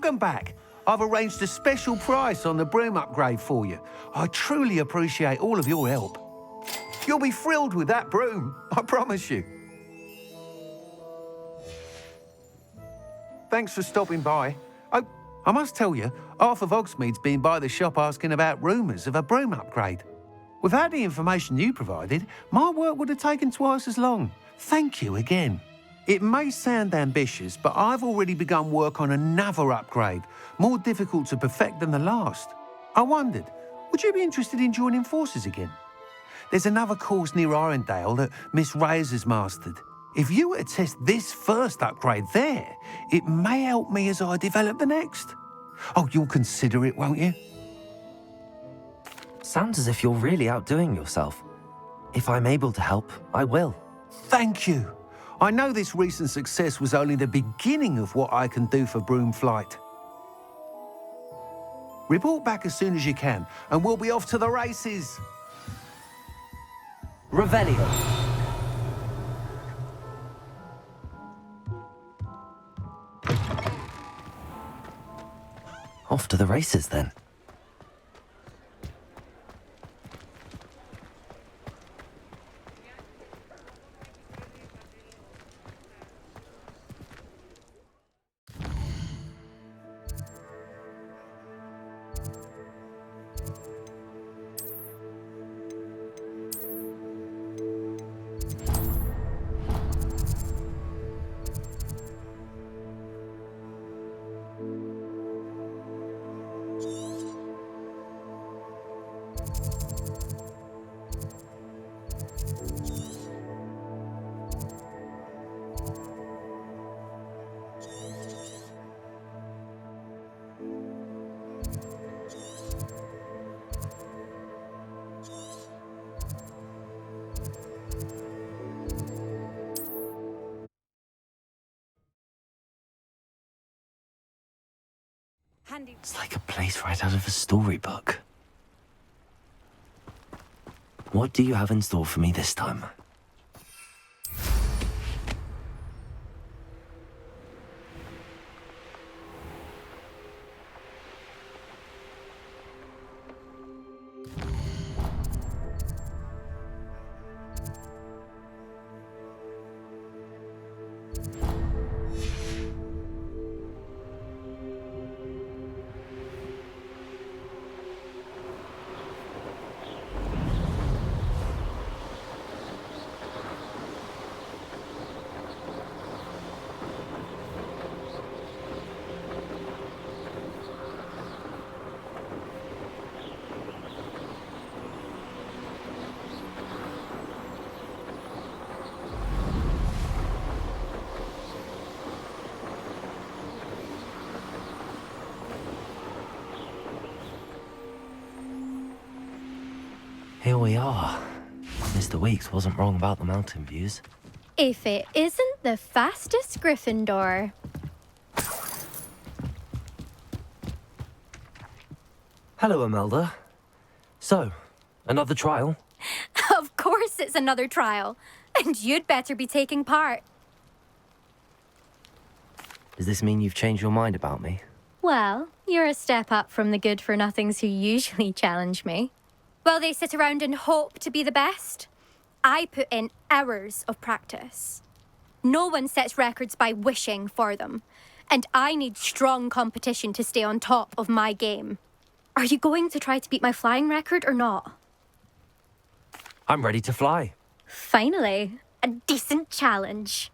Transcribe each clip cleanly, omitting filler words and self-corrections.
Welcome back. I've arranged a special price on the broom upgrade for you. I truly appreciate all of your help. You'll be thrilled with that broom, I promise you. Thanks for stopping by. Oh, I must tell you, half of Hogsmeade's been by the shop asking about rumours of a broom upgrade. Without the information you provided, my work would have taken twice as long. Thank you again. It may sound ambitious, but I've already begun work on another upgrade, more difficult to perfect than the last. I wondered, would you be interested in joining forces again? There's another course near Arendelle that Miss Reyes has mastered. If you were to test this first upgrade there, it may help me as I develop the next. Oh, you'll consider it, won't you? Sounds as if you're really outdoing yourself. If I'm able to help, I will. Thank you. I know this recent success was only the beginning of what I can do for broom flight. Report back as soon as you can, and we'll be off to the races. Revelio. Off to the races, then. It's like a place right out of a storybook. What do you have in store for me this time? Here we are. Mr. Weeks wasn't wrong about the mountain views. If it isn't the fastest Gryffindor. Hello, Imelda. So, another trial? Of course it's another trial. And you'd better be taking part. Does this mean you've changed your mind about me? Well, you're a step up from the good-for-nothings who usually challenge me. While they sit around and hope to be the best, I put in hours of practice. No one sets records by wishing for them, and I need strong competition to stay on top of my game. Are you going to try to beat my flying record or not? I'm ready to fly. Finally, a decent challenge.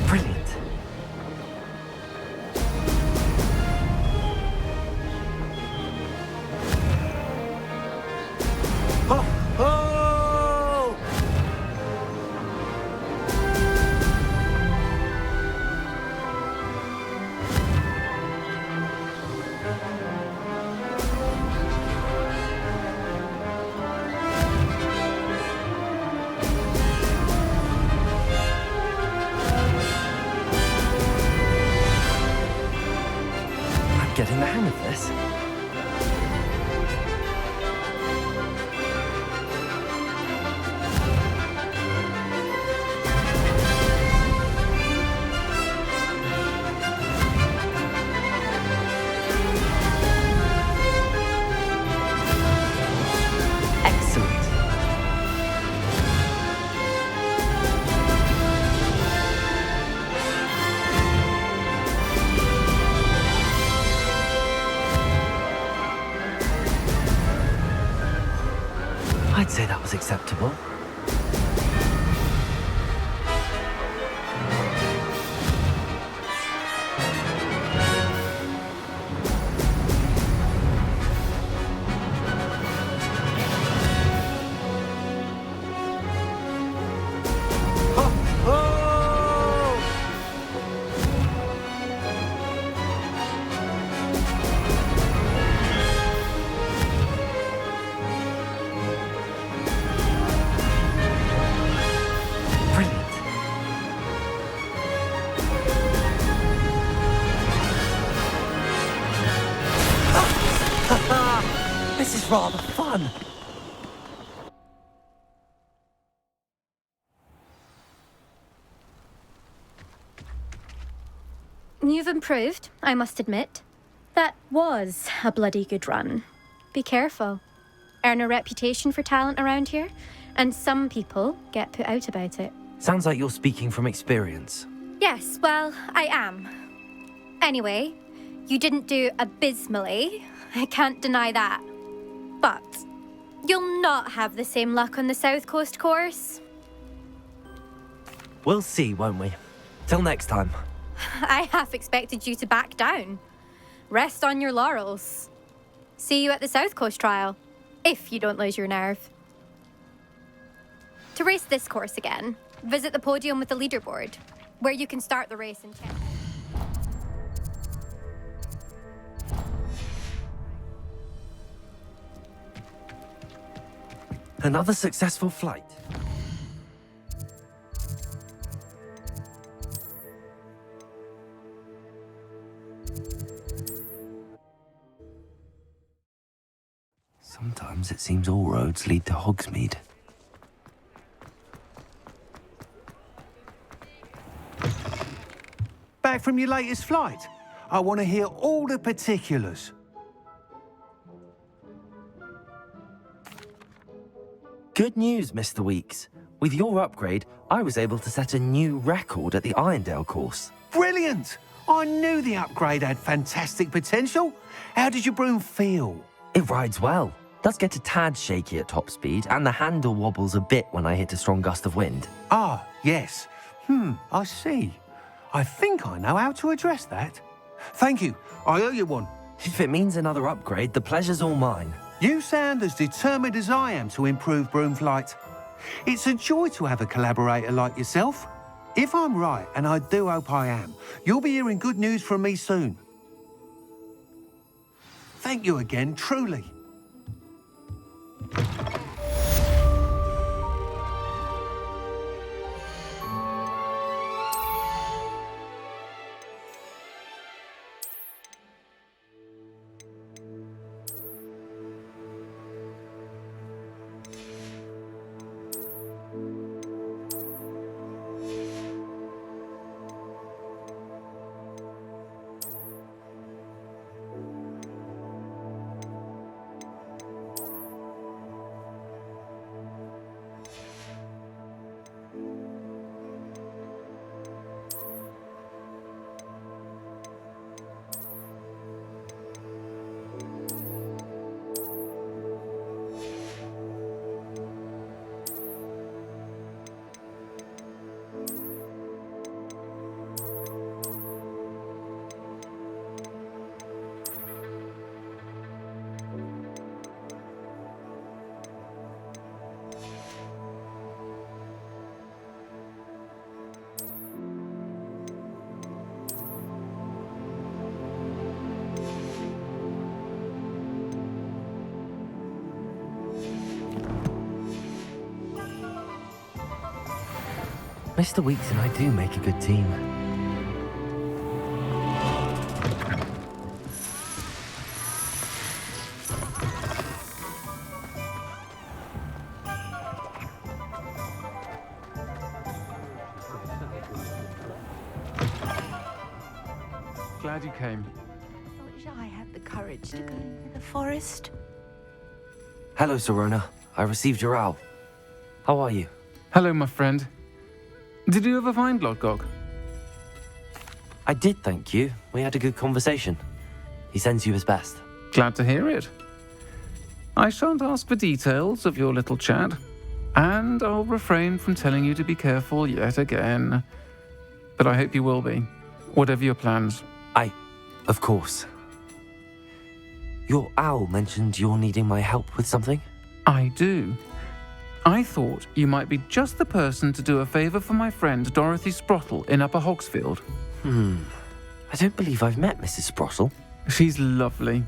Brilliant. Oh! Oh! I'd say that was acceptable. This is rather fun. You've improved, I must admit. That was a bloody good run. Be careful. Earn a reputation for talent around here, and some people get put out about it. Sounds like you're speaking from experience. Yes, well, I am. Anyway, you didn't do abysmally. I can't deny that. But you'll not have the same luck on the South Coast course. We'll see, won't we? Till next time. I half expected you to back down. Rest on your laurels. See you at the South Coast trial, if you don't lose your nerve. To race this course again, visit the podium with the leaderboard, where you can start the race and check. Another successful flight. Sometimes it seems all roads lead to Hogsmeade. Back from your latest flight? I want to hear all the particulars. Good news, Mr. Weeks. With your upgrade, I was able to set a new record at the Irondale course. Brilliant! I knew the upgrade had fantastic potential. How did your broom feel? It rides well. Does get a tad shaky at top speed, and the handle wobbles a bit when I hit a strong gust of wind. Ah, yes. I see. I think I know how to address that. Thank you. I owe you one. If it means another upgrade, the pleasure's all mine. You sound as determined as I am to improve broom flight. It's a joy to have a collaborator like yourself. If I'm right, and I do hope I am, you'll be hearing good news from me soon. Thank you again, truly. Mr. Weeks and I do make a good team. Glad you came. I wish I had the courage to go into the forest. Hello, Serona. I received your owl. How are you? Hello, my friend. Did you ever find Lodgok? I did, thank you. We had a good conversation. He sends you his best. Glad to hear it. I shan't ask for details of your little chat, and I'll refrain from telling you to be careful yet again. But I hope you will be, whatever your plans. Of course. Your owl mentioned you're needing my help with something? I do. I thought you might be just the person to do a favour for my friend Dorothy Sprottle in Upper Hogsfield. I don't believe I've met Mrs. Sprottle. She's lovely.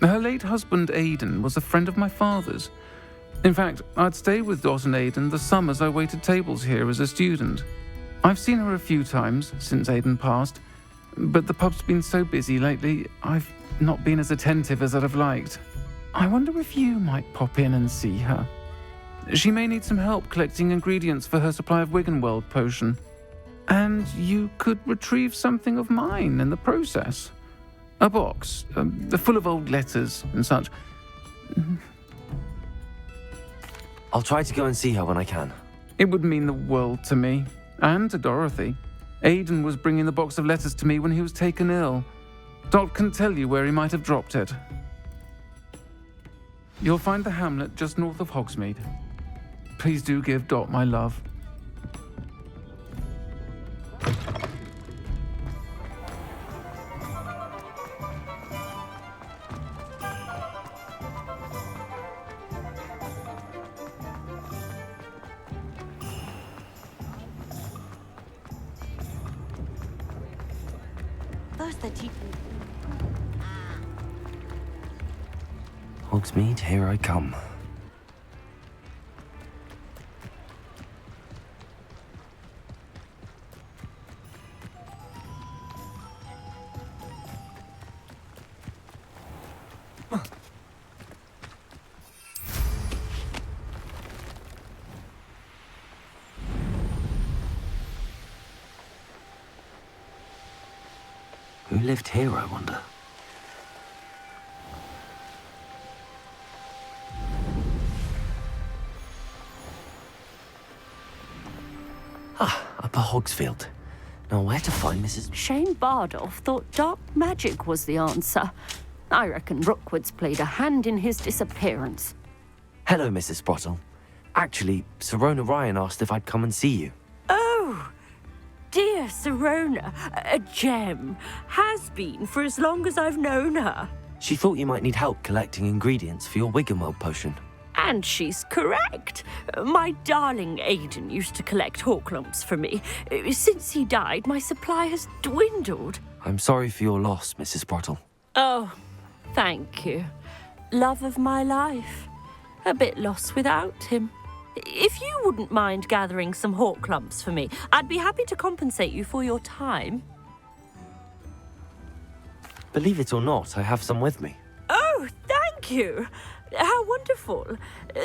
Her late husband Aidan was a friend of my father's. In fact, I'd stayed with Dot and Aidan the summers I waited tables here as a student. I've seen her a few times since Aidan passed, but the pub's been so busy lately, I've not been as attentive as I'd have liked. I wonder if you might pop in and see her. She may need some help collecting ingredients for her supply of Wiggenweld potion. And you could retrieve something of mine in the process. A box, full of old letters and such. I'll try to go and see her when I can. It would mean the world to me, and to Dorothy. Aidan was bringing the box of letters to me when he was taken ill. Dot can tell you where he might have dropped it. You'll find the hamlet just north of Hogsmeade. Please do give Dot my love. Hogsmeade, here I come. Who lived here, I wonder? Upper Hogsfield. Now, where to find Mrs. Shane Bardolph thought dark magic was the answer. I reckon Rookwood's played a hand in his disappearance. Hello, Mrs. Sprottle. Actually, Sirona Ryan asked if I'd come and see you. Oh, dear Sirona, a gem. Has been for as long as I've known her. She thought you might need help collecting ingredients for your Wiggenweld potion. And she's correct. My darling Aidan used to collect Horklumps for me. Since he died, my supply has dwindled. I'm sorry for your loss, Mrs. Sprottle. Oh, thank you. Love of my life. A bit lost without him. If you wouldn't mind gathering some Horklumps for me, I'd be happy to compensate you for your time. Believe it or not, I have some with me. Oh, thank you. How wonderful.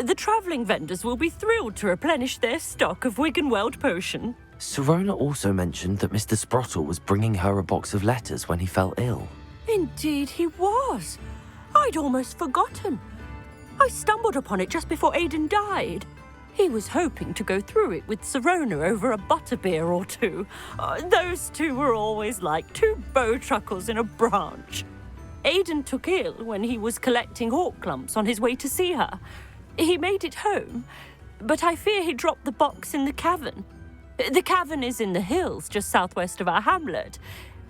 The travelling vendors will be thrilled to replenish their stock of Wiggenweld potion. Sirona also mentioned that Mr. Sprottle was bringing her a box of letters when he fell ill. Indeed he was. I'd almost forgotten. I stumbled upon it just before Aidan died. He was hoping to go through it with Sirona over a butterbeer or two. Those two were always like two bowtruckles in a branch. Aidan took ill when he was collecting Horklumps on his way to see her. He made it home, but I fear he dropped the box in the cavern. The cavern is in the hills just southwest of our hamlet.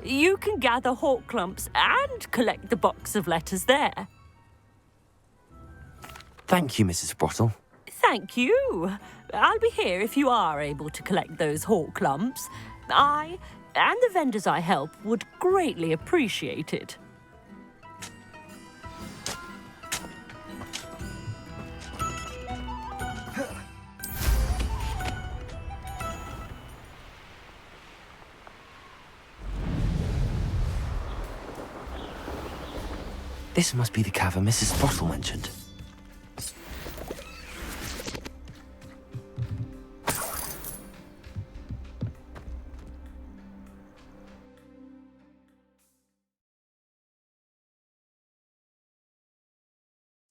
You can gather Horklumps and collect the box of letters there. Thank you, Mrs. Sprottle. Thank you. I'll be here if you are able to collect those Horklumps. I and the vendors I help would greatly appreciate it. This must be the cavern Mrs. Sprottle mentioned.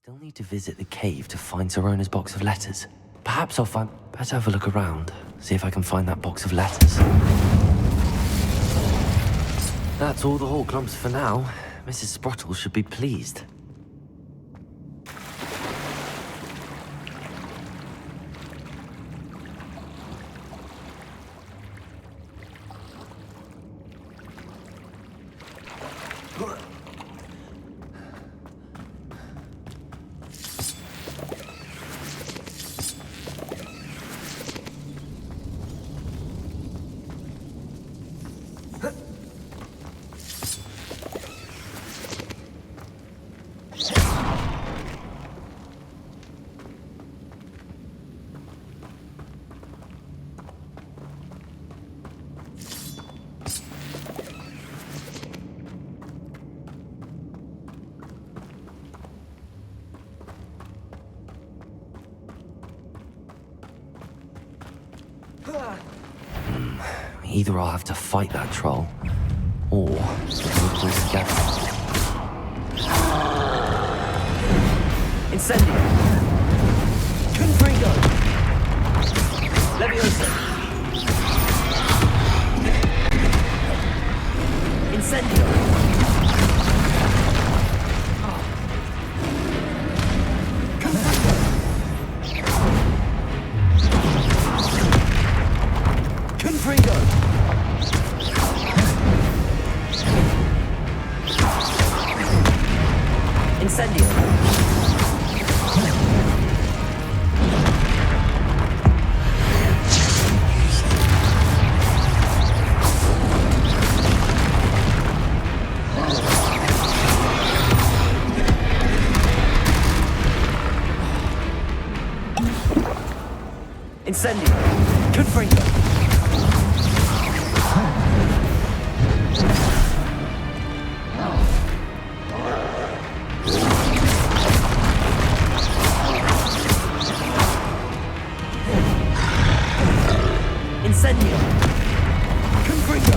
Still need to visit the cave to find Sirona's box of letters. Perhaps I'll find... Better have a look around, see if I can find that box of letters. That's all the Horklumps for now. Mrs. Sprottle should be pleased. Either I'll have to fight that troll, or we'll pull together. Incendio. Confringo. Leviosa. Incendio. Confringo. Confringo. Incendio. Incendio. Confringo. Incendio. Confringo.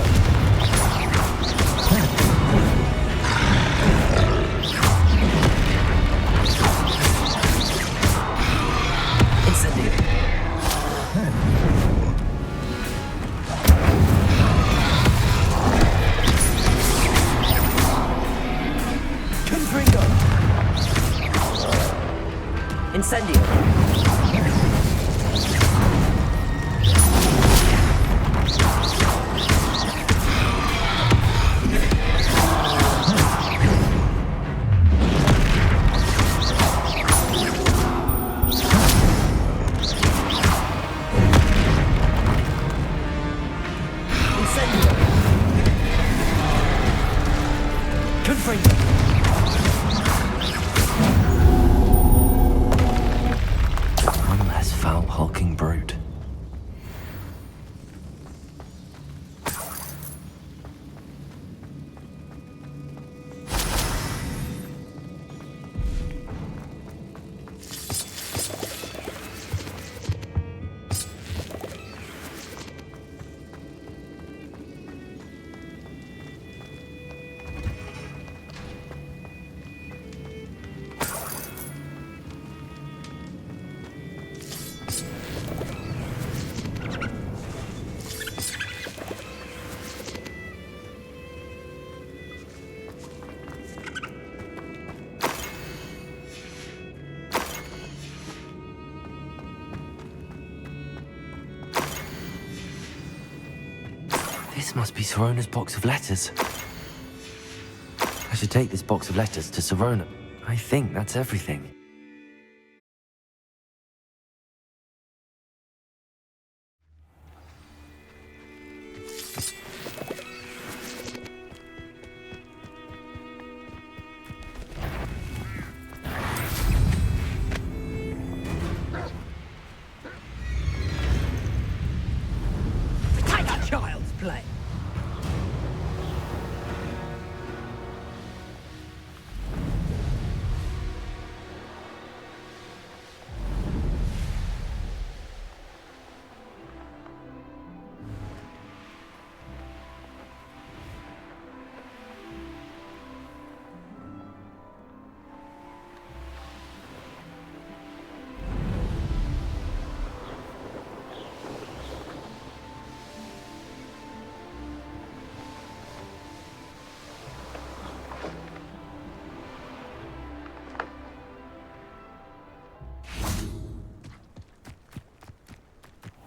Incendio. Confringo. Incendio. Incendio. Confringo. One less foul hulking brute. This must be Sirona's box of letters. I should take this box of letters to Sirona. I think that's everything. Child's play.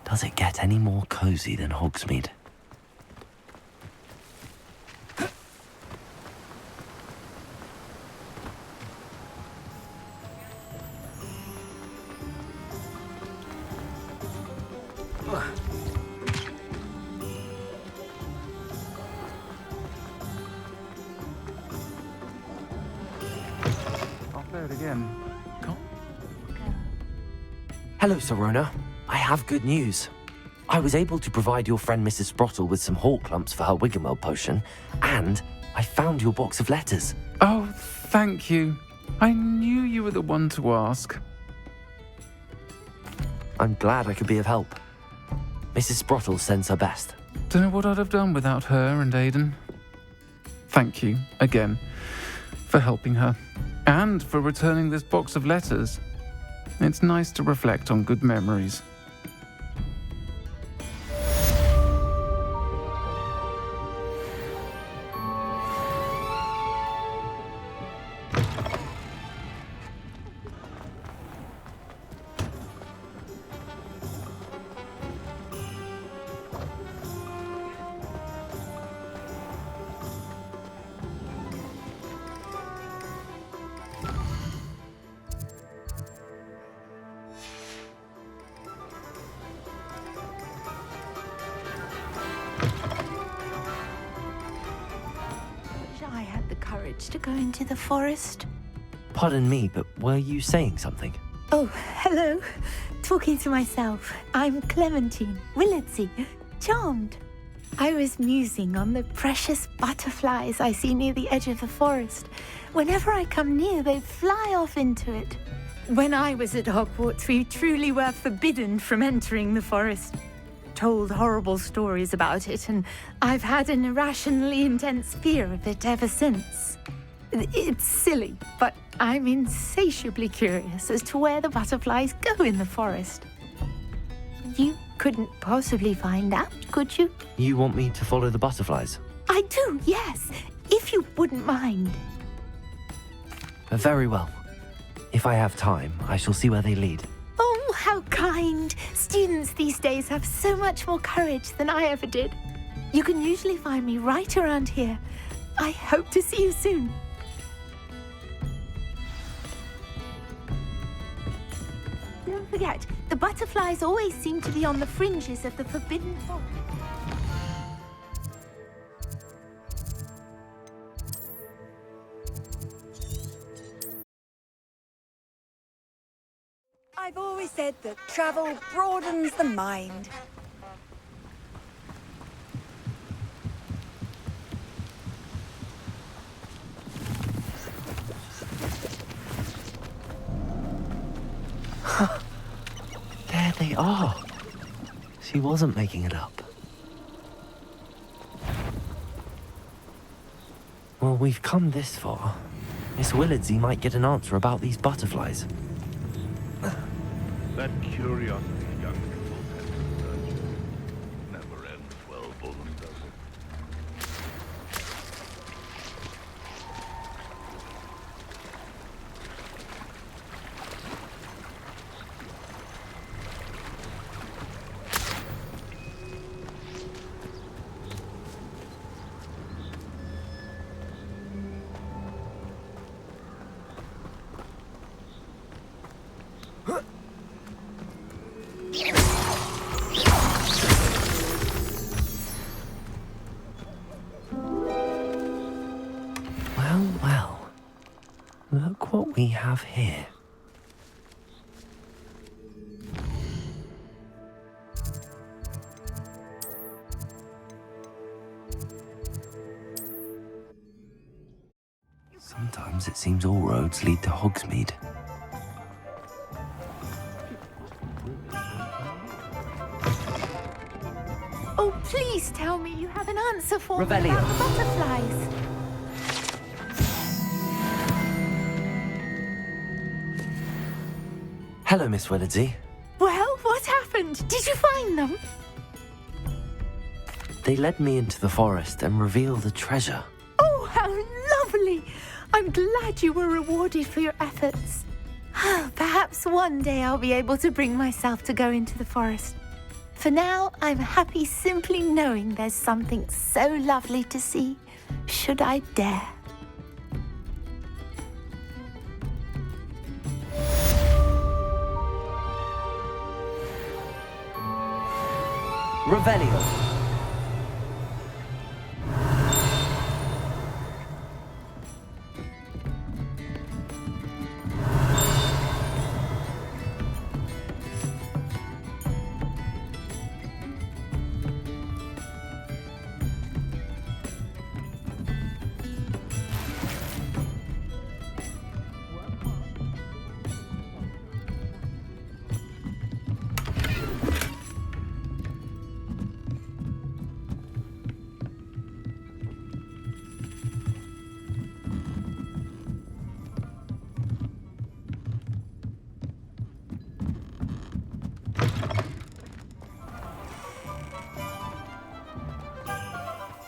Does it get any more cozy than Hogsmeade? I'll play it again. Hello, Sirona. I have good news. I was able to provide your friend Mrs. Sprottle with some hawk lumps for her Wiggenweld potion, and I found your box of letters. Oh, thank you. I knew you were the one to ask. I'm glad I could be of help. Mrs. Sprottle sends her best. Don't know what I'd have done without her and Aidan. Thank you, again, for helping her, and for returning this box of letters. It's nice to reflect on good memories. I had the courage to go into the forest. Pardon me, but were you saying something? Oh, hello. Talking to myself. I'm Clementine Willardsey. Charmed. I was musing on the precious butterflies I see near the edge of the forest. Whenever I come near, they fly off into it. When I was at Hogwarts, we truly were forbidden from entering the forest. Told horrible stories about it, and I've had an irrationally intense fear of it ever since. It's silly, but I'm insatiably curious as to where the butterflies go in the forest. You couldn't possibly find out, could you? You want me to follow the butterflies? I do, yes, if you wouldn't mind. Very well. If I have time, I shall see where they lead. Oh, how kind. Students these days have so much more courage than I ever did. You can usually find me right around here. I hope to see you soon. Don't forget, the butterflies always seem to be on the fringes of the forbidden forest. I've always said that travel broadens the mind. There they are. She wasn't making it up. Well, we've come this far. Miss Willardsey might get an answer about these butterflies. That curiosity young people tend to nurture never ends well for them, does it? Well, well. Look what we have here. Sometimes it seems all roads lead to Hogsmeade. Oh, please tell me you have an answer for me Revelio. about the butterflies. Hello, Miss Willardsey. Well, what happened? Did you find them? They led me into the forest and revealed a treasure. Oh, how lovely! I'm glad you were rewarded for your efforts. Perhaps one day I'll be able to bring myself to go into the forest. For now, I'm happy simply knowing there's something so lovely to see, should I dare. Revelio.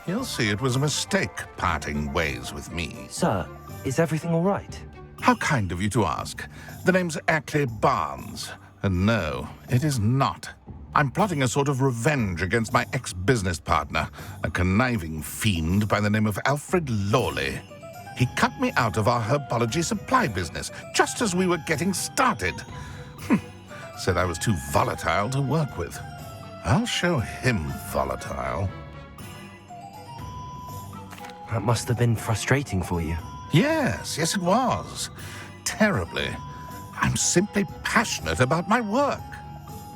You'll see it was a mistake parting ways with me. Sir, is everything all right? How kind of you to ask. The name's Ackley Barnes. And no, it is not. I'm plotting a sort of revenge against my ex-business partner, a conniving fiend by the name of Alfred Lawley. He cut me out of our herbology supply business just as we were getting started. Said I was too volatile to work with. I'll show him volatile. That must have been frustrating for you. Yes, it was. Terribly. I'm simply passionate about my work.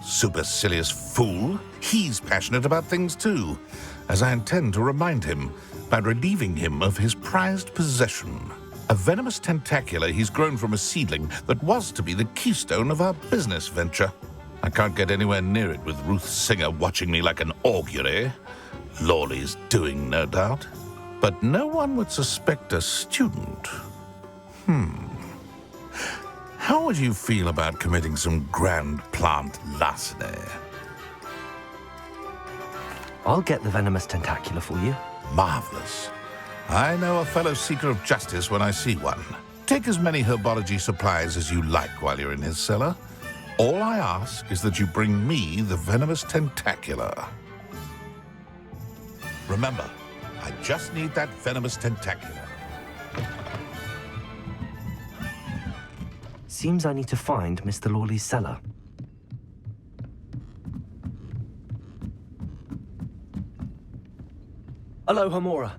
Supercilious fool. He's passionate about things too, as I intend to remind him by relieving him of his prized possession. A venomous tentacula he's grown from a seedling that was to be the keystone of our business venture. I can't get anywhere near it with Ruth Singer watching me like an augury. Lawley's doing, no doubt. But no one would suspect a student. How would you feel about committing some grand plant larceny? I'll get the venomous tentacula for you. Marvelous. I know a fellow seeker of justice when I see one. Take as many herbology supplies as you like while you're in his cellar. All I ask is that you bring me the venomous tentacula. Remember, I just need that venomous tentacula. Seems I need to find Mr. Lawley's cellar. Hello, Hamora.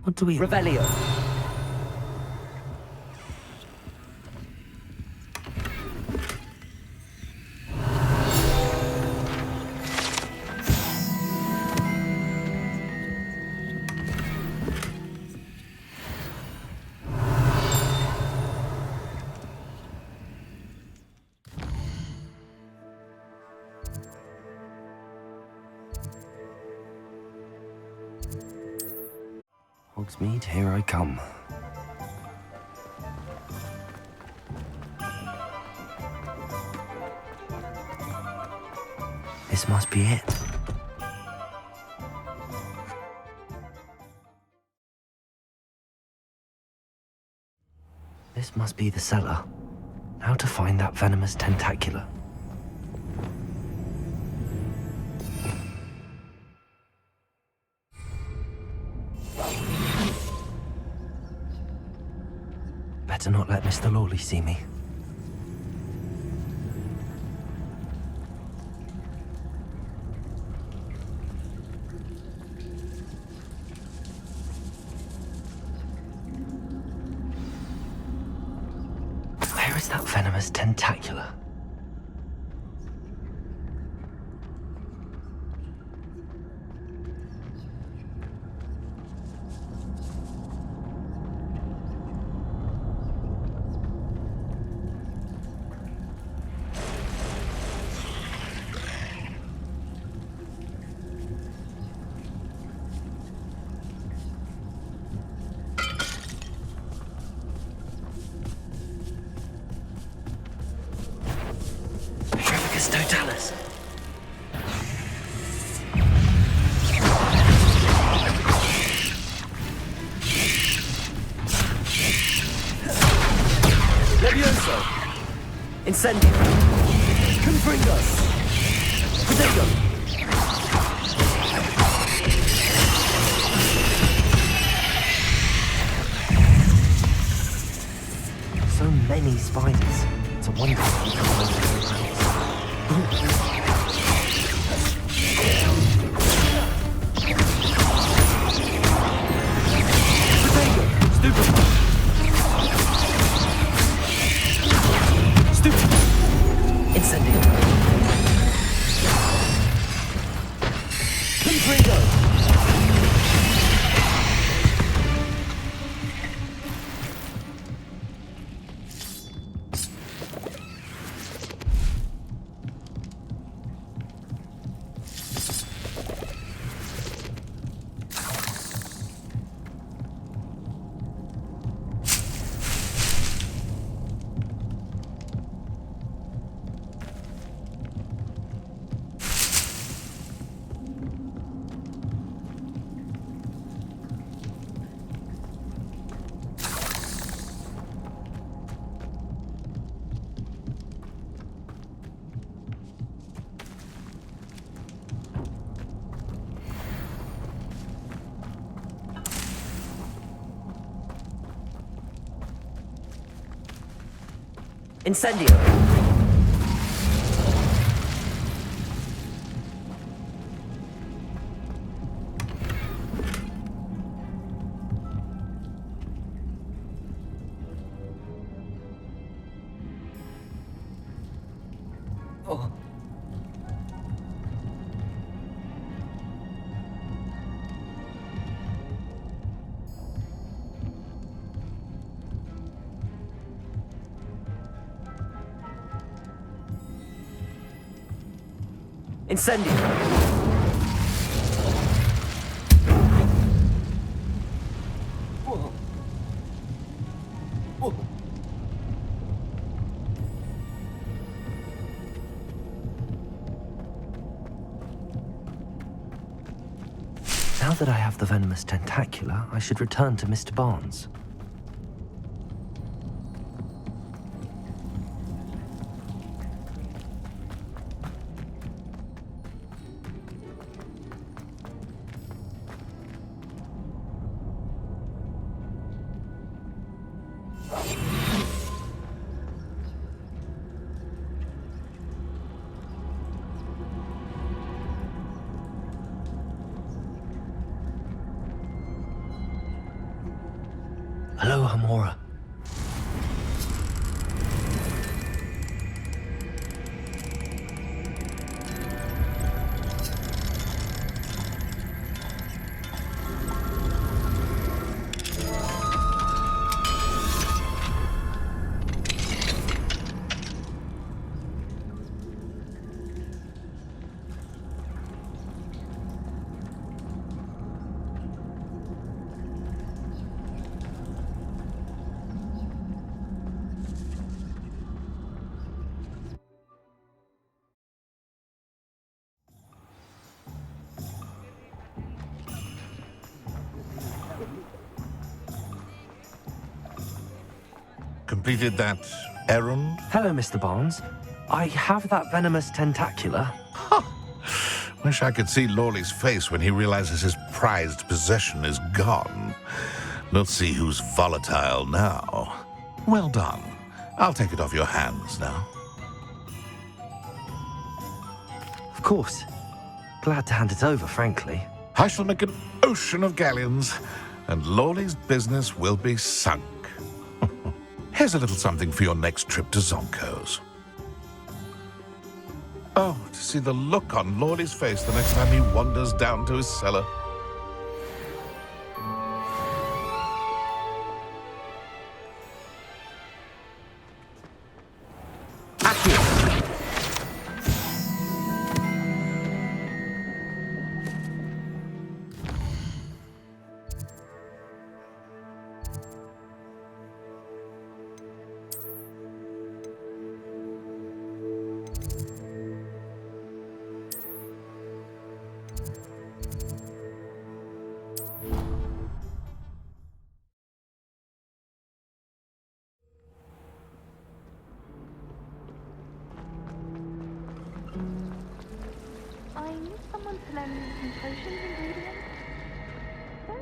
What do we... Revelio. Hogsmeade, here I come. This must be it. This must be the cellar. How to find that venomous tentacula? Better not let Mr. Lawley see me. Where is that venomous tentacula? Totalis. Levioso. Incendio. Confringo. Potato. So many spiders. It's a wonder if we can find them around. Incendio. Confringo. Incendio. Oh. Incendio. Whoa. Whoa. Now that I have the venomous tentacula, I should return to Mr. Barnes. Hello, Hamora. Completed that errand? Hello, Mr. Barnes. I have that venomous tentacula. Wish I could see Lawley's face when he realizes his prized possession is gone. Let's see who's volatile now. Well done. I'll take it off your hands now. Of course. Glad to hand it over, frankly. I shall make an ocean of galleons, and Lawley's business will be sunk. Here's a little something for your next trip to Zonko's. Oh, to see the look on Lawley's face the next time he wanders down to his cellar.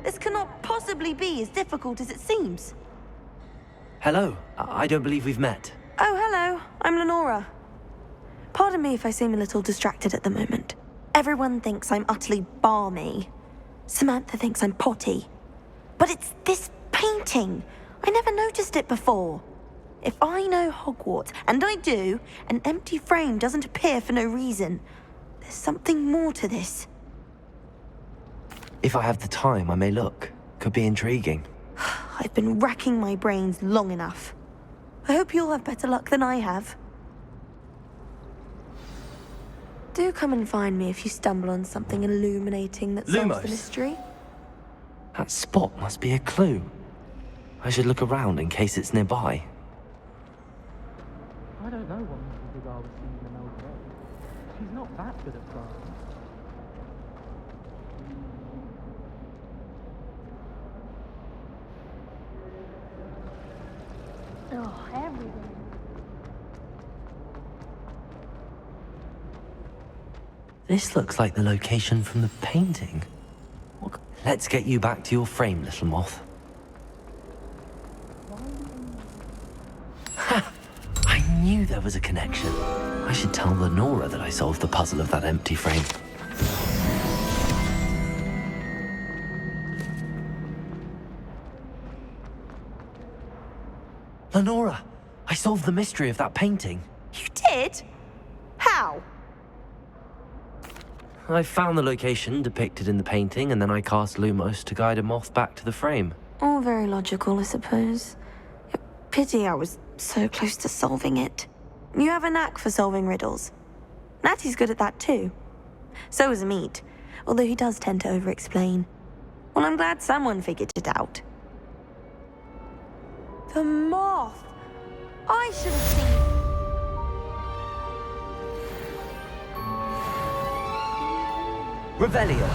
This cannot possibly be as difficult as it seems. Hello. I don't believe we've met. Oh, hello. I'm Lenora. Pardon me if I seem a little distracted at the moment. Everyone thinks I'm utterly balmy. Samantha thinks I'm potty. But it's this painting. I never noticed it before. If I know Hogwarts, and I do, an empty frame doesn't appear for no reason. There's something more to this. If I have the time, I may look. Could be intriguing. I've been racking my brains long enough. I hope you'll have better luck than I have. Do come and find me if you stumble on something illuminating that solves the mystery. That spot must be a clue. I should look around in case it's nearby. I don't know what Mrs. Cigar was seeing in old day. She's not that good at crafts. Oh, everything. This looks like the location from the painting. Let's get you back to your frame, little moth. Ha! I knew there was a connection. I should tell Lenora that I solved the puzzle of that empty frame. Lenora, I solved the mystery of that painting. You did? How? I found the location depicted in the painting, and then I cast Lumos to guide a moth back to the frame. All very logical, I suppose. Pity I was so close to solving it. You have a knack for solving riddles. Natty's good at that too. So is Amit, although he does tend to over-explain. Well, I'm glad someone figured it out. The moth! I should have seen... Revelio.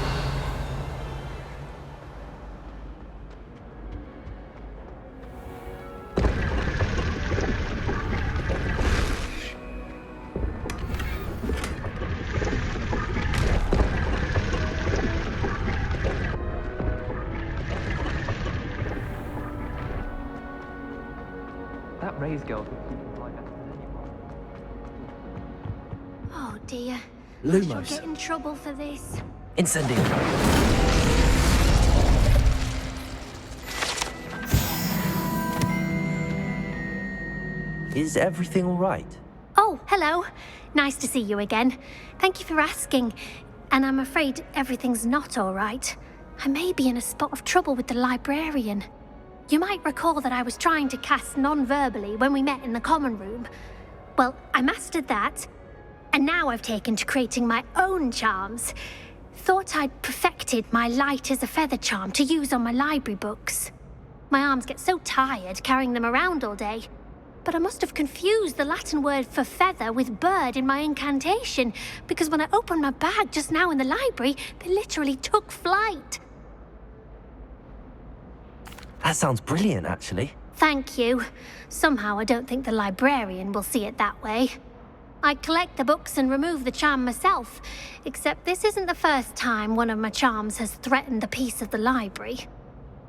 That Ray's girl. Oh dear. Lumos. I'll get in trouble for this. Incendio. Is everything all right? Oh, hello. Nice to see you again. Thank you for asking. And I'm afraid everything's not all right. I may be in a spot of trouble with the librarian. You might recall that I was trying to cast non-verbally when we met in the common room. Well, I mastered that, and now I've taken to creating my own charms. Thought I'd perfected my light as a feather charm to use on my library books. My arms get so tired carrying them around all day. But I must have confused the Latin word for feather with bird in my incantation, because when I opened my bag just now in the library, they literally took flight. That sounds brilliant, actually. Thank you. Somehow I don't think the librarian will see it that way. I collect the books and remove the charm myself, except this isn't the first time one of my charms has threatened the peace of the library.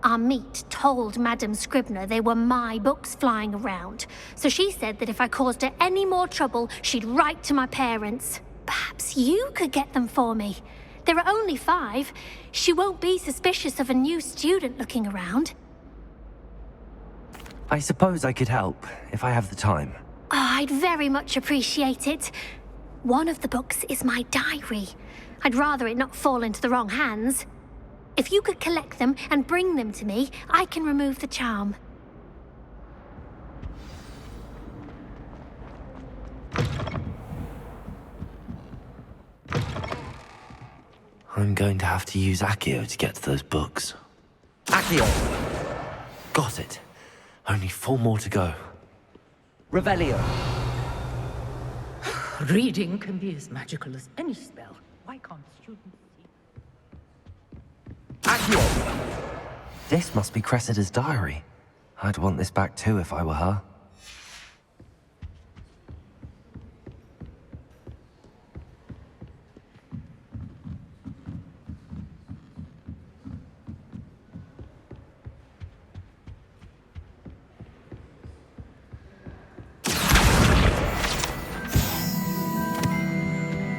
Amit told Madame Scribner they were my books flying around, so she said that if I caused her any more trouble, she'd write to my parents. Perhaps you could get them for me. There are only 5. She won't be suspicious of a new student looking around. I suppose I could help, if I have the time. Oh, I'd very much appreciate it. One of the books is my diary. I'd rather it not fall into the wrong hands. If you could collect them and bring them to me, I can remove the charm. I'm going to have to use Accio to get to those books. Accio. Got it. Only 4 more to go. Revelio. Reading can be as magical as any spell. Why can't students see? Accio. This must be Cressida's diary. I'd want this back too if I were her.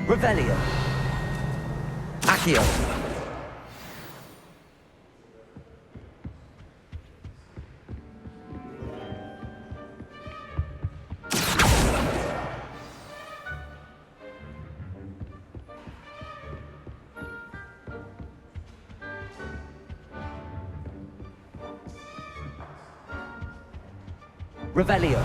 Revelio. Accio. Revelio.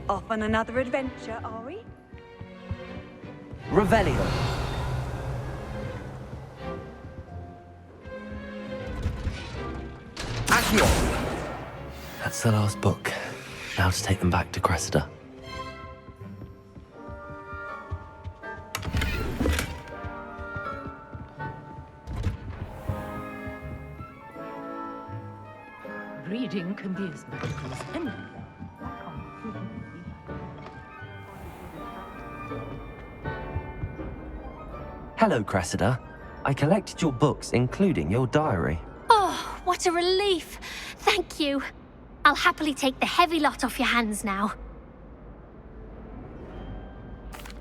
Off on another adventure, are we? Revelio. Accio. That's the last book. Now to take them back to Cressida. Reading can be as magical as anything. Why can't students see? Hello, Cressida. I collected your books, including your diary. Oh, what a relief. Thank you. I'll happily take the heavy lot off your hands now.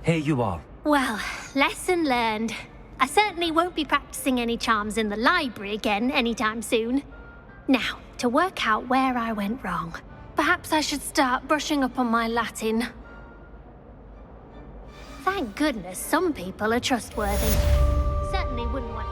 Here you are. Well, lesson learned. I certainly won't be practicing any charms in the library again anytime soon. Now, to work out where I went wrong. Perhaps I should start brushing up on my Latin. Thank goodness some people are trustworthy. Certainly wouldn't want...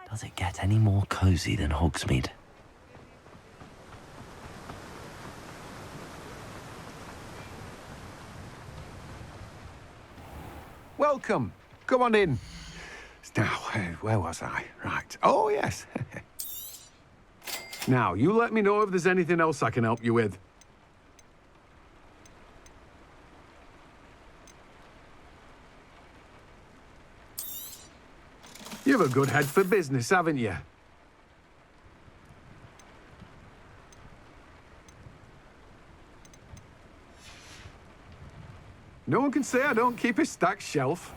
Does it get any more cozy than Hogsmeade? Welcome. Come on in. Now, where was I? Right. Oh, yes. Now, you let me know if there's anything else I can help you with. You've a good head for business, haven't you? No one can say I don't keep a stacked shelf.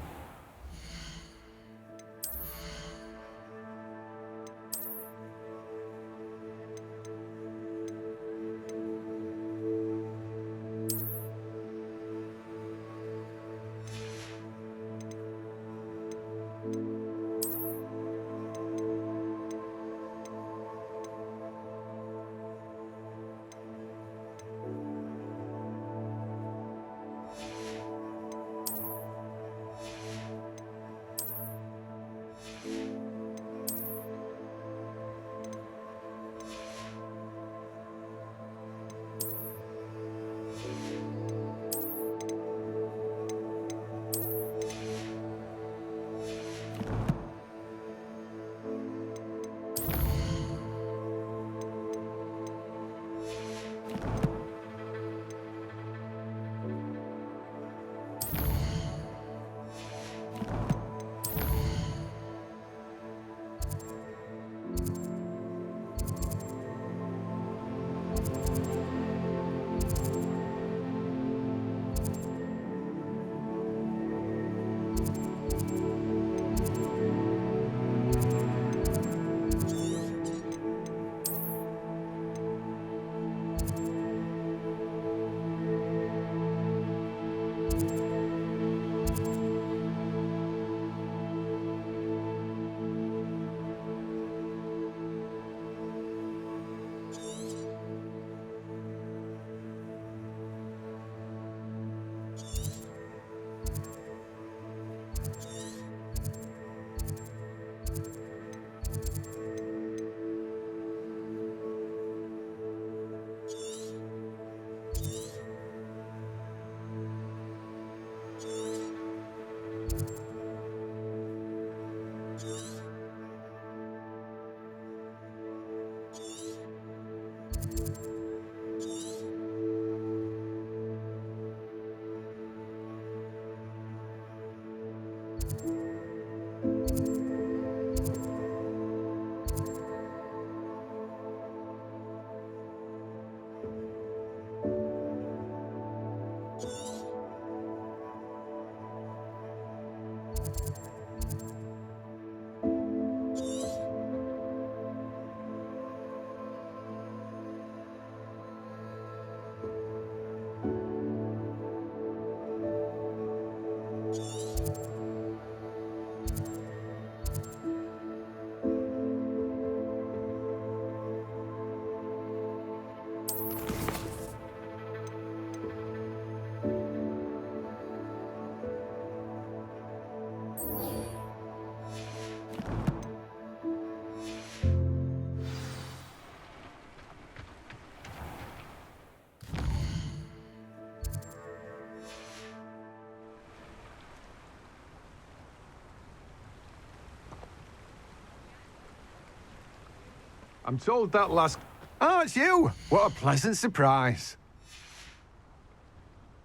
I'm told that last... Oh, it's you! What a pleasant surprise.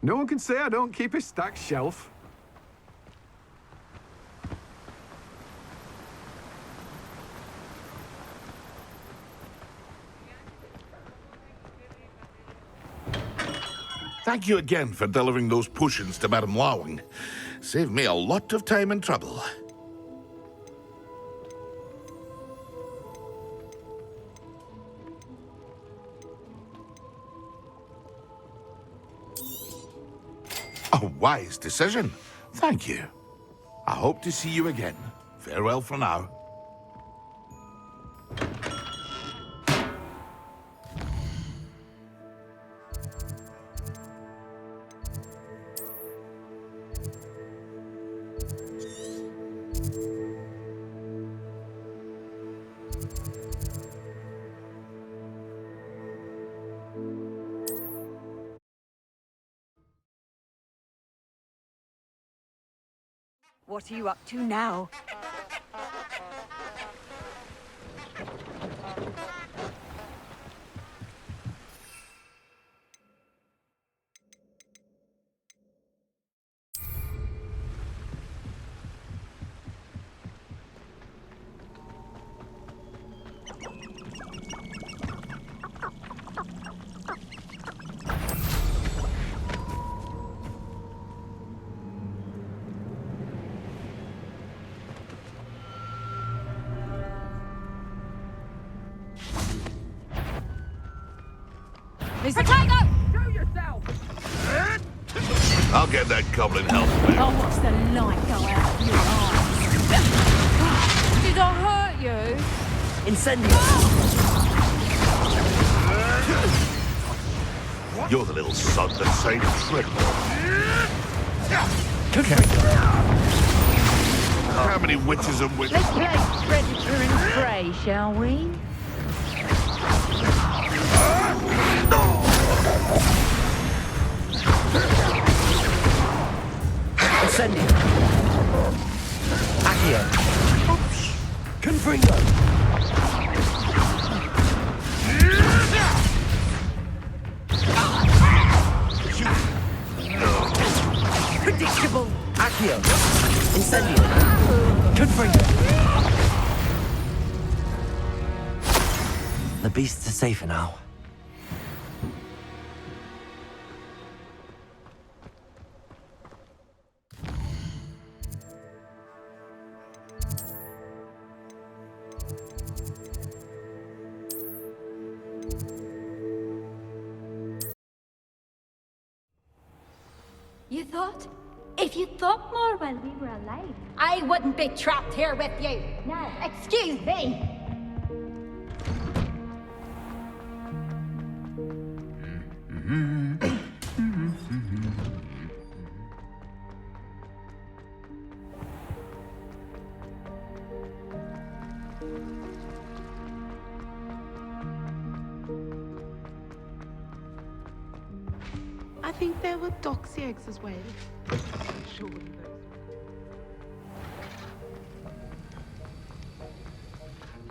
No one can say I don't keep a stacked shelf. Thank you again for delivering those potions to Madame Lawing. Saved me a lot of time and trouble. A wise decision. Thank you. I hope to see you again. Farewell for now. What are you up to now? Potato! Show yourself! I'll get that goblin help back. I'll watch the light go out of your eyes. Did I hurt you? Incendio! You're the little son that saved Trick. How many witches and witches? Let's play predator and prey, shall we? Incendio! Accio! Confringo! Predictable! Accio! Incendio! Confringo! The beasts are safer now. You thought? If you thought more while we were alive. I wouldn't be trapped here with you. Now, excuse me. I think there were doxy eggs as well.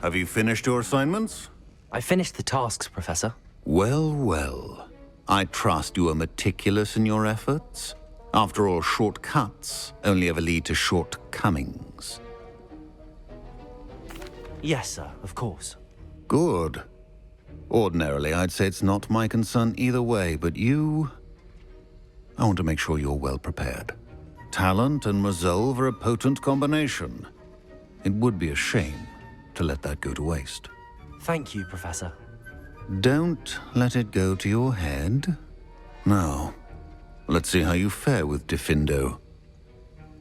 Have you finished your assignments? I finished the tasks, Professor. Well, well. I trust you are meticulous in your efforts. After all, shortcuts only ever lead to shortcomings. Yes, sir, of course. Good. Ordinarily, I'd say it's not my concern either way, but you... I want to make sure you're well prepared. Talent and resolve are a potent combination. It would be a shame to let that go to waste. Thank you, Professor. Don't let it go to your head. Now, let's see how you fare with Diffindo.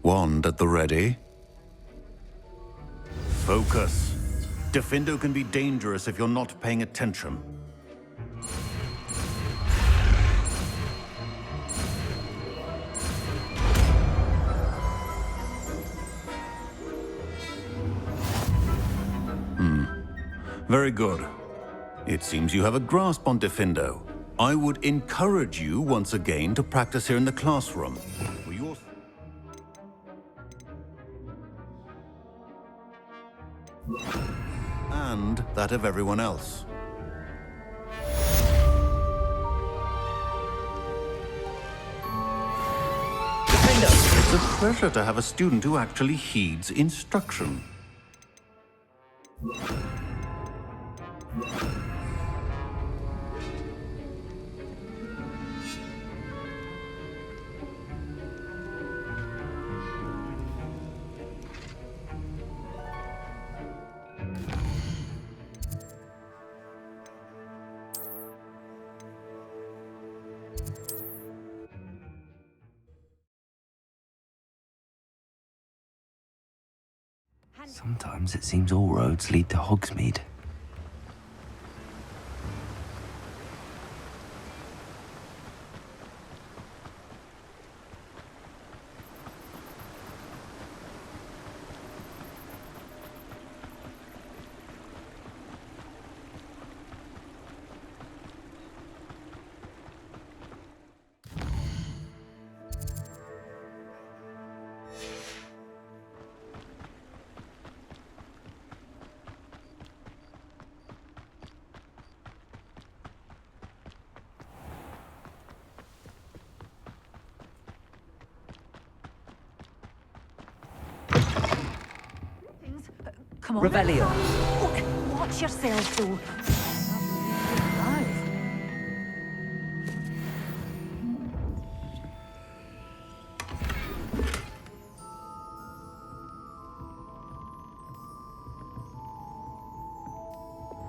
Wand at the ready. Focus. Diffindo can be dangerous if you're not paying attention. Very good. It seems you have a grasp on Diffindo. I would encourage you once again to practice here in the classroom. For your... and that of everyone else. It's a pleasure to have a student who actually heeds instruction. Sometimes it seems all roads lead to Hogsmeade. Come on. Revelio. Oh, watch yourself, though.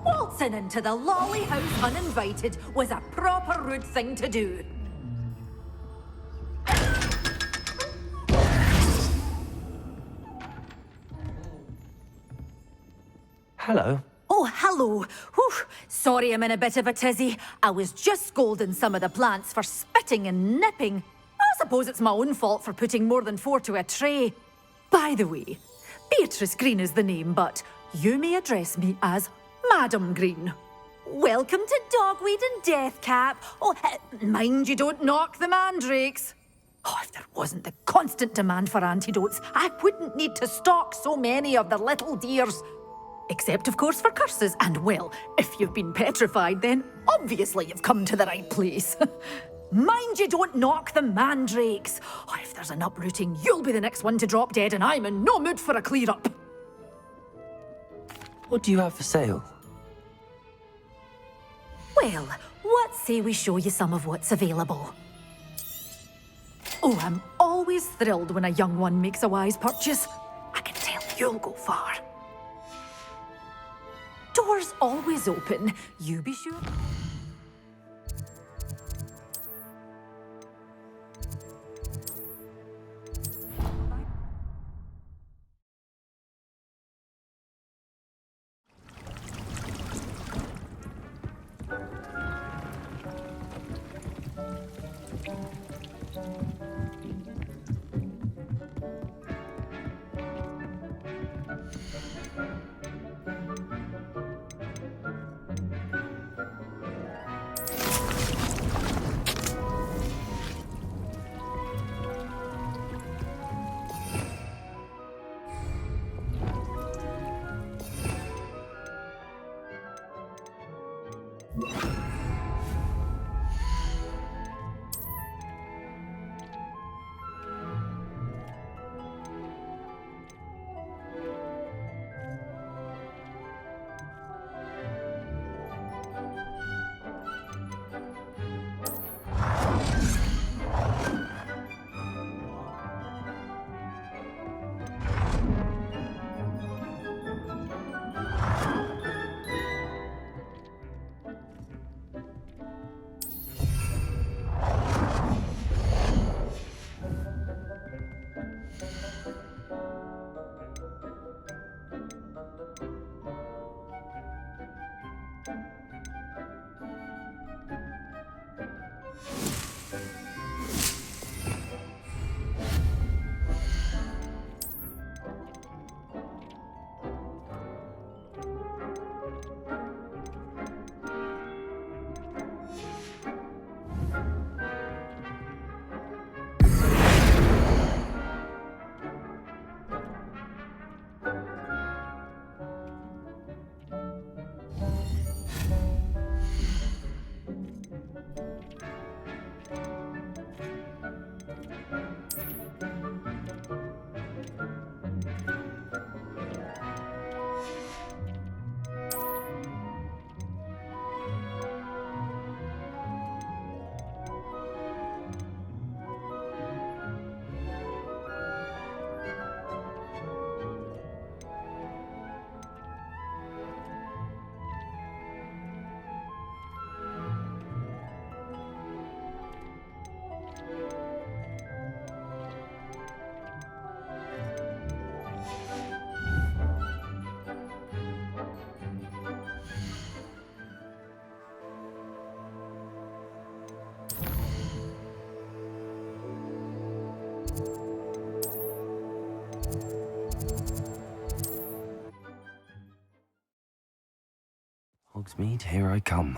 Waltzing into the lolly house uninvited was a proper rude thing to do. Hello. Oh, hello. Whew. Sorry I'm in a bit of a tizzy. I was just scolding some of the plants for spitting and nipping. I suppose it's my own fault for putting more than 4 to a tray. By the way, Beatrice Green is the name, but you may address me as Madam Green. Welcome to Dogweed and Deathcap. Oh, mind you don't knock the mandrakes. Oh, if there wasn't the constant demand for antidotes, I wouldn't need to stock so many of the little dears. Except, of course, for curses. And, well, if you've been petrified, then obviously you've come to the right place. Mind you don't knock the mandrakes. Oh, if there's an uprooting, you'll be the next one to drop dead, and I'm in no mood for a clear-up. What do you have for sale? Well, what say we show you some of what's available? Oh, I'm always thrilled when a young one makes a wise purchase. I can tell you'll go far. Doors always open. You be sure. Hogsmeade, here I come.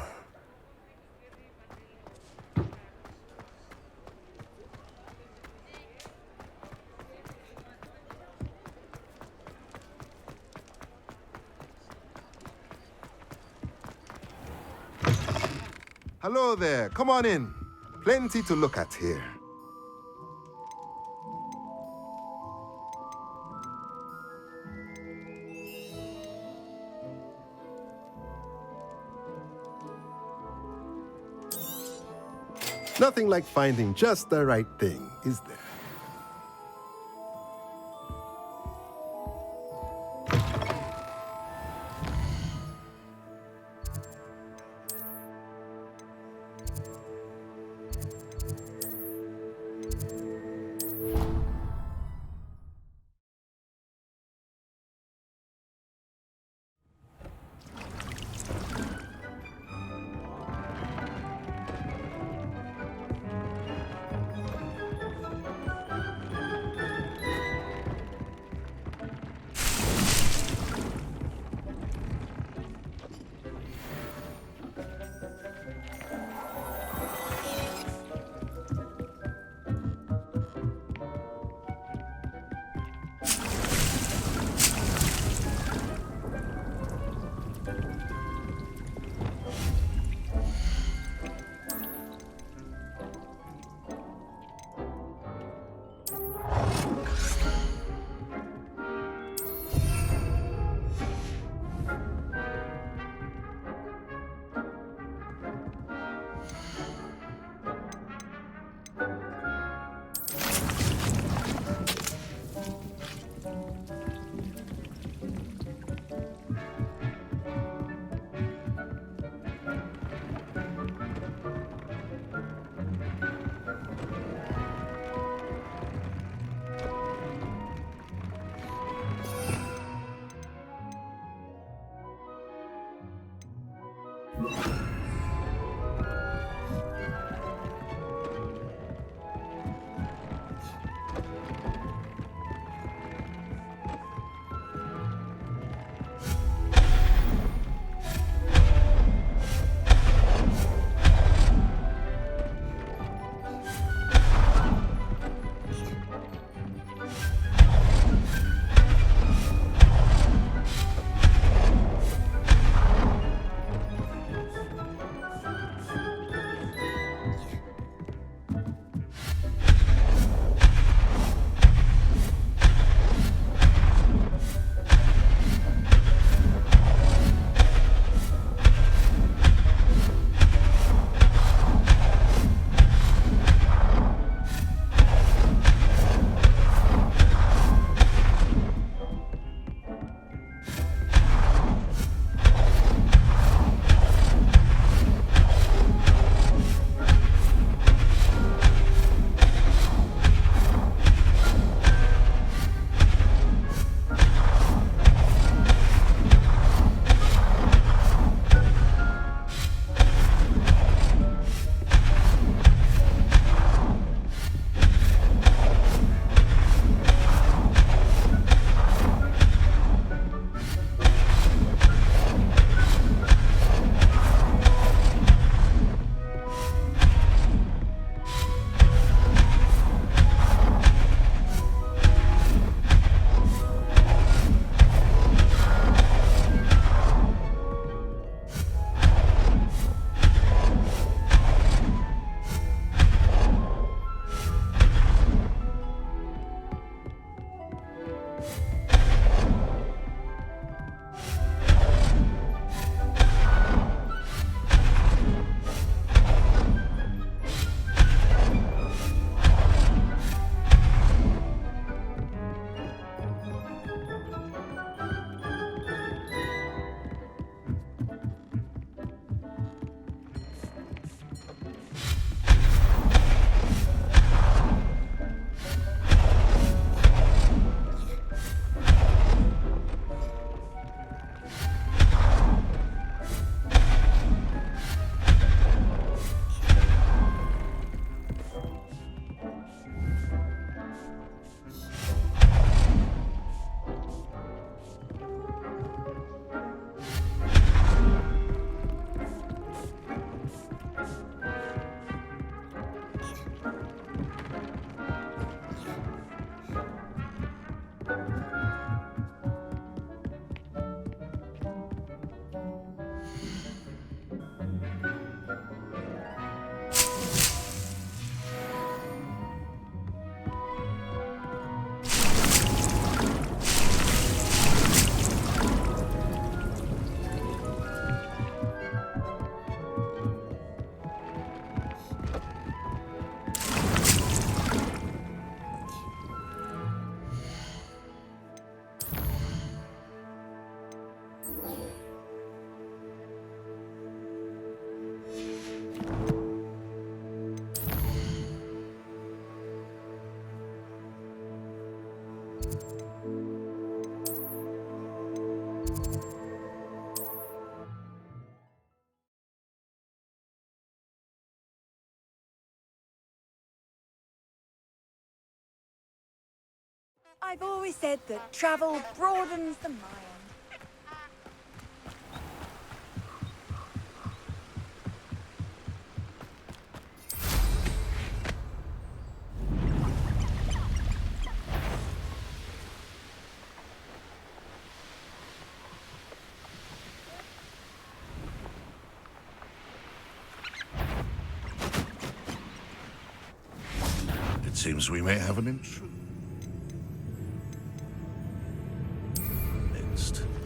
Hello there. Come on in. Plenty to look at here. Nothing like finding just the right thing, is there? I've always said that travel broadens the mind. It seems we may have an intruder.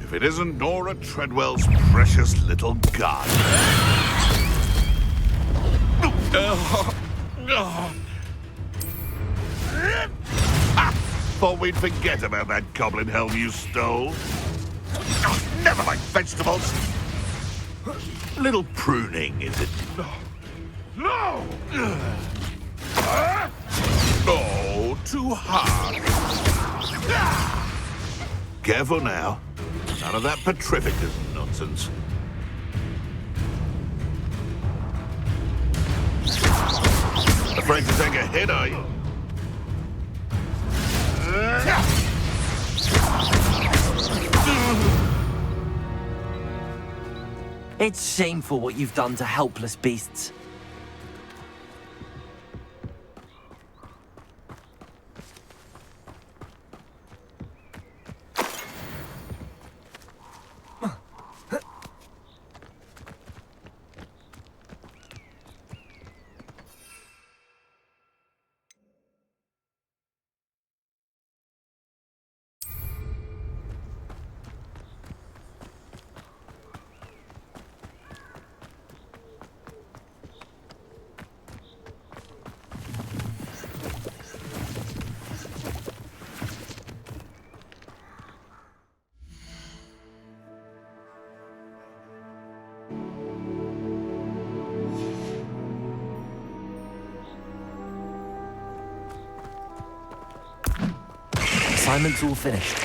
If it isn't Nora Treadwell's precious little garden. Thought we'd forget about that goblin helm you stole. Never like vegetables. Little pruning, is it? No! Oh, too hard. Careful now. None of that petrificus nonsense. Afraid to take a hit, are you? It's shameful what you've done to helpless beasts. Assignment's all finished.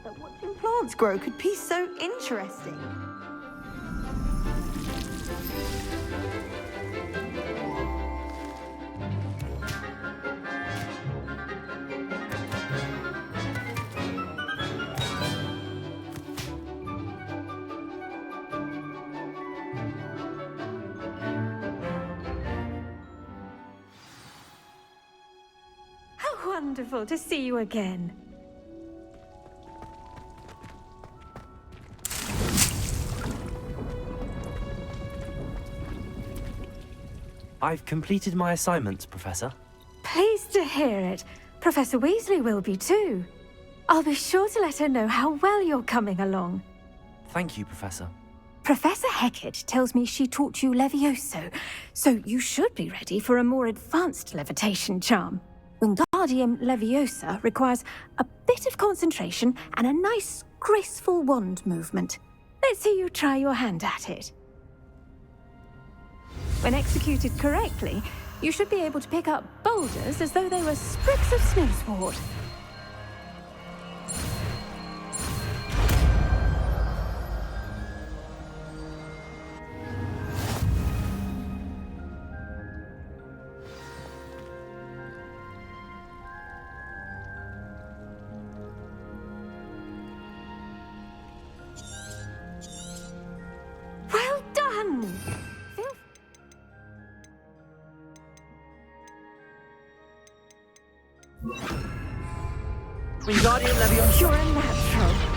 That watching plants grow could be so interesting. How wonderful to see you again. I've completed my assignments, Professor. Pleased to hear it. Professor Weasley will be too. I'll be sure to let her know how well you're coming along. Thank you, Professor. Professor Hecat tells me she taught you Levioso, so you should be ready for a more advanced levitation charm. Wingardium Leviosa requires a bit of concentration and a nice, graceful wand movement. Let's see you try your hand at it. When executed correctly, you should be able to pick up boulders as though they were sprigs of snowsword. Well done! Wingardium Leviosa. You're a natural.